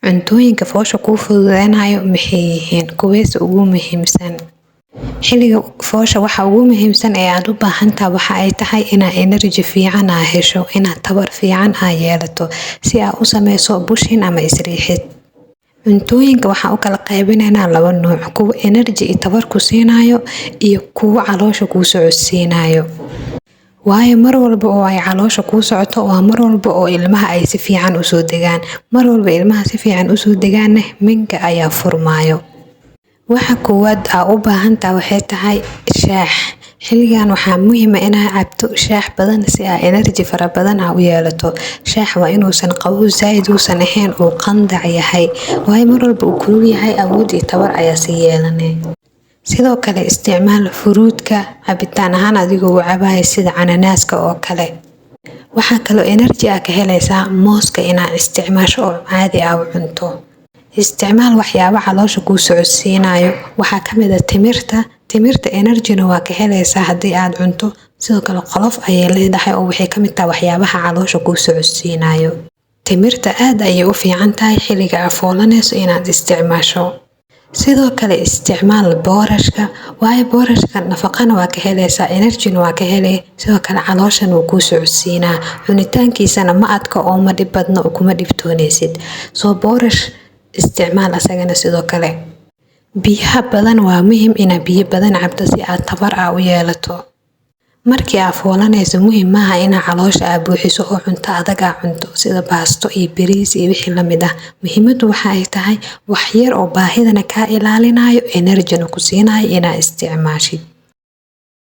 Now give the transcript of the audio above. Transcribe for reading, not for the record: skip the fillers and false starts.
Cuntooyinka foosha kuu fududeynayo maxay yihiin kuwees ugu muhiimsan? Xilliga foosha waxa ugu muhiimsan ee aad u baahan tahay waxa ay tahay inaad energy fiican hesho, inaad tabar fiican yeelato si aad u sameyso bushin ama isriixid. Cuntooyinka waxa u kala qaybinaynaa laba nooc, kuwa energy iyo tabar ku siinayo iyo kuwa caloosha kuu socodsiinayo. waayo mar walba oo ay caloosha kuu socoto waa mar walba oo ilmaha ay si fiican u soo degaan. Mar walba ilmaha si fiican u soo degaanna minka ayaa furmaayo. waxa koowaad aad u baahan tahay waxay tahay shaax. xilligan waxaa muhiim ah inaad cabto shaax badan si aad energy fara badan u yeelato. shaax waa inuusan qabow zaid uusan ahayn oo qandac yahay, waayo mar walba uu kulul yahay awood iyo tabar ayaa sii yeelanay. sidoo kale isticmaal furuudka cabitaan ahaan adigoo u cabaya sida cananaaska oo kale. waxaa kaloo energy ka helaysaa mooska inaad isticmaasho oo caadi u cunto. isticmaal waxyaabo caloosha kuu socodsiinayo, waxaa ka mid ah timirta energy-na waa ka helaysaa haddii aad cunto. sidoo kale qolof ayay leedahay oo waxay ka mid tahay waxyaabaha caloosha kuu socodsiinayo. timirta aad ayay u fiican tahay xilliga aad foolanayso inaad isticmaasho. sidoo kale isticmaal boorashka, waayo boorashka nafaqana waa ka helaysaa, energy-na waa ka helay, sidoo kale calooshana wuu kuu socodsiinaa. cunitaankiisana ma adka oo ma dhib badna oo kuma dhibtoonaysid. soo boorash isticmaal asagana sidoo kale. biyaha badan waa muhiim inaad biyo badan cabto si aad tabar u yeelato. markii aad foolanayso muhiim maaha inaad caloosha buuxiso oo cunto adag cunto sida baasto iyo bariis iyo wixii la mid ah. muhiimadu waxa ay tahay wax yar oo baahidana kaa ilaalinayo, energy-na ku siinayo inaad isticmaashid.